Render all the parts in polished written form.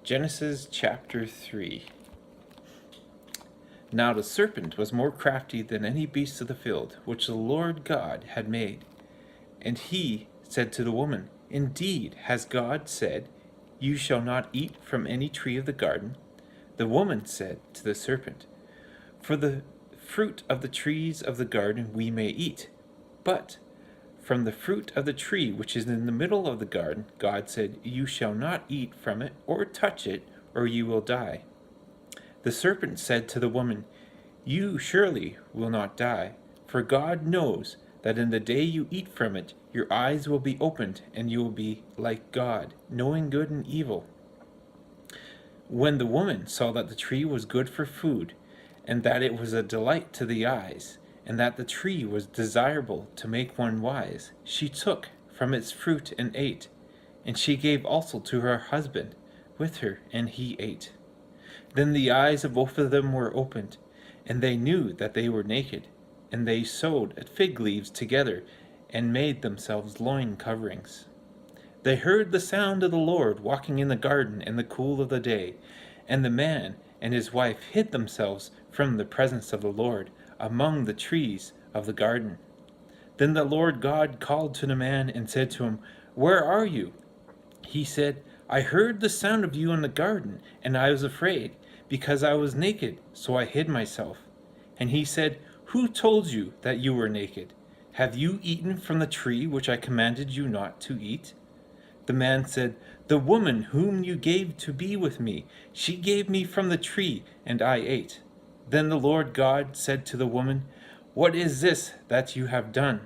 Genesis chapter 3. Now the serpent was more crafty than any beast of the field which the Lord God had made. And he said to the woman, Indeed, has God said, You shall not eat from any tree of the garden? The woman said to the serpent, For the fruit of the trees of the garden we may eat, but from the fruit of the tree which is in the middle of the garden, God said, You shall not eat from it or touch it, or you will die. The serpent said to the woman, You surely will not die, for God knows that in the day you eat from it, your eyes will be opened, and you will be like God, knowing good and evil. When the woman saw that the tree was good for food, and that it was a delight to the eyes, and that the tree was desirable to make one wise, she took from its fruit and ate. And she gave also to her husband with her, and he ate. Then the eyes of both of them were opened, and they knew that they were naked. And they sewed fig leaves together, and made themselves loin coverings. They heard the sound of the Lord walking in the garden in the cool of the day, and the man and his wife hid themselves from the presence of the Lord among the trees of the garden. Then the Lord God called to the man and said to him, Where are you? He said, I heard the sound of you in the garden, and I was afraid, because I was naked, so I hid myself. And he said, Who told you that you were naked? Have you eaten from the tree which I commanded you not to eat? The man said, The woman whom you gave to be with me, she gave me from the tree, and I ate. Then the Lord God said to the woman, What is this that you have done?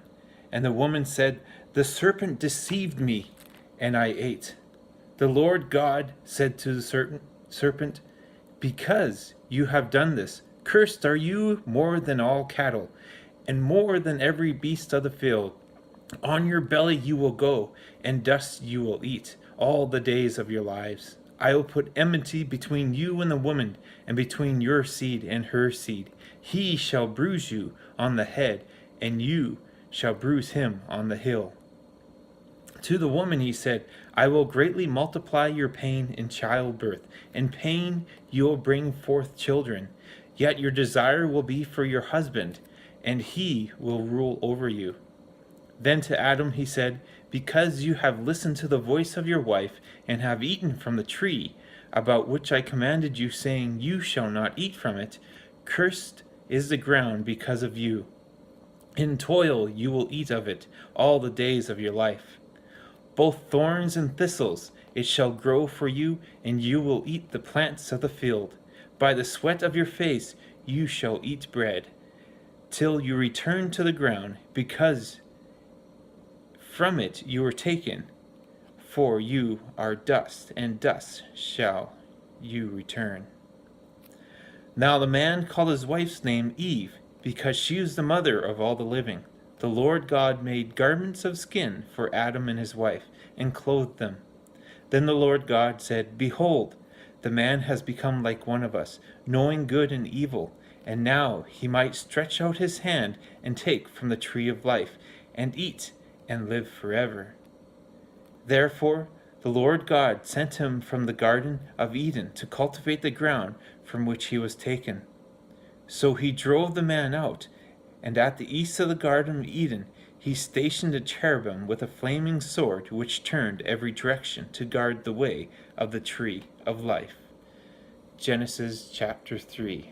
And the woman said, The serpent deceived me, and I ate. The Lord God said to the serpent, Because you have done this, cursed are you more than all cattle, and more than every beast of the field. On your belly you will go, and dust you will eat all the days of your lives. I will put enmity between you and the woman, and between your seed and her seed. He shall bruise you on the head, and you shall bruise him on the heel. To the woman he said, I will greatly multiply your pain in childbirth. In pain you will bring forth children. Yet your desire will be for your husband, and he will rule over you. Then to Adam he said, Because you have listened to the voice of your wife, and have eaten from the tree, about which I commanded you, saying, You shall not eat from it, cursed is the ground because of you. In toil you will eat of it all the days of your life. Both thorns and thistles it shall grow for you, and you will eat the plants of the field. By the sweat of your face you shall eat bread, till you return to the ground, because from it you were taken, for you are dust, and dust shall you return. Now the man called his wife's name Eve, because she was the mother of all the living. The Lord God made garments of skin for Adam and his wife, and clothed them. Then the Lord God said, Behold, the man has become like one of us, knowing good and evil, and now he might stretch out his hand and take from the tree of life, and eat, and live forever. Therefore the Lord God sent him from the Garden of Eden to cultivate the ground from which he was taken. So he drove the man out, and at the east of the Garden of Eden he stationed a cherubim with a flaming sword which turned every direction to guard the way of the tree of life. Genesis chapter 3.